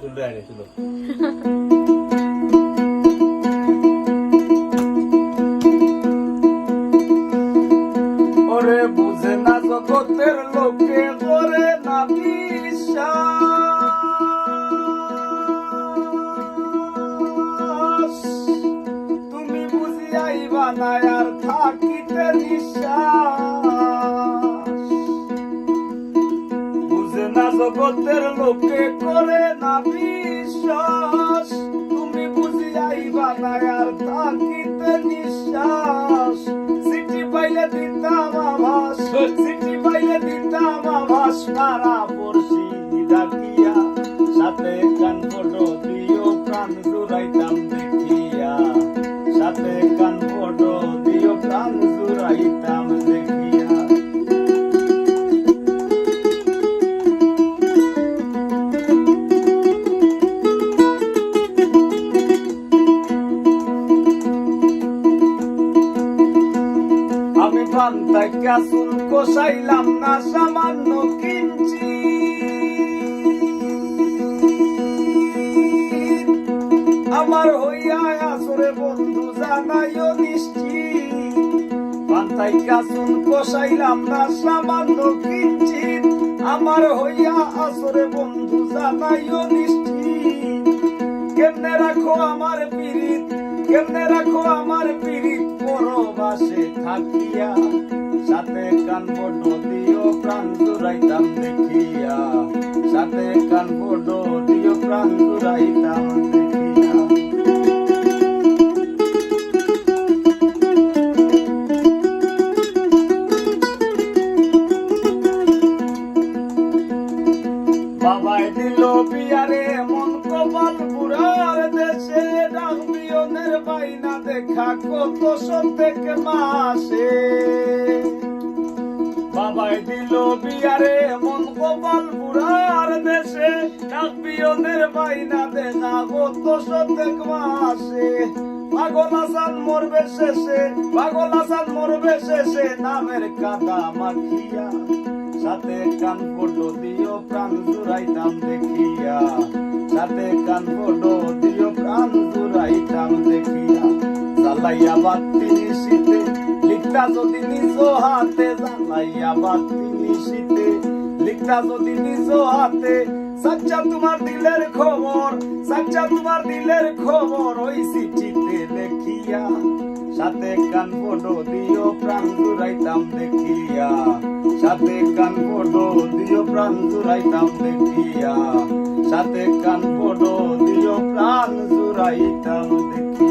তুলে আনেছিল ওরে বুঝে না জগতের লোকে করে না বিশ্বাস তুমি বুঝি আইবা না আর থাকিতে নিঃশ্বাস বুঝে না জগতের লোকে করে না বিশ্বাস তুমি বুঝি আইবা না আর থাকিতে নিঃশ্বাস চিঠি পাইলে দিতাম আভাস চিঠি পাইলে দিতাম আভাস মারা পড়ছি ডাকিয়া সাথে কান ফটো দিও প্রাণ জুড়াইতাম দেখিয়া সাথে কান ফটো দিও প্রাণ জুড়াইতাম দেখিয়া আমি পান্তায় কাসুল কষাইলাম না সামান্য কিঞ্চি আমার হইয়া আসরে বন্ধু জানাইও নিশ্চিত পান্তায় কাসুল কষাইলাম না সামান্য কিঞ্চিত আমার হইয়া আসরে বন্ধু জানাইও নিশ্চিত কেমনে রাখো আমার পীড়িত কেমনে রাখো আমার পীড়িত পরবাসে থাকিয়া সাথে কান বড় দিও প্রাণ জুড়াইতাম দেখিয়া সাথে কান বড় দিও প্রাণ জুড়াইতাম দেখিয়া বাবাই দিল বিয়ারে মন কপাল বুড়ার দেশে ডাকবিয়নের বাইনা দেখা কত সন্দেক মাসে বাবাই দিল বিয়ারে মন কপাল বুড়ার দেশে ডাকবিয়নের বাইনা দেখা কত সন্দেক মাসে পাগল আসান মরবে শেষে পাগল আসান মরবে শেষে নামের কাদা মাখিয়া সাথে কান ফটো দিও প্রাণ জুড়াইতাম দেখিয়া সাথে কান ফটো দিও প্রাণ জুড়াইতাম দেখিয়া জ্বালাইয়া বাতি নিশিতে লিখতা যদি নিজ হাতে জ্বালাইয়া বাতি নিশিতে লিখতা যদি নিজ হাতে সাচ্চা তোমার দিলের খবর সাচ্চা তোমার দিলের খবর ওই চিঠিতে লেখিয়া সাথে কান ফটো দিও প্রাণ জুড়াইতাম দেখিয়া সাথে কান ফটো দিও প্রাণ জুড়াইতাম দেখিয়া সাথে কান ফটো দিও প্রাণ জুড়াইতাম দেখিয়া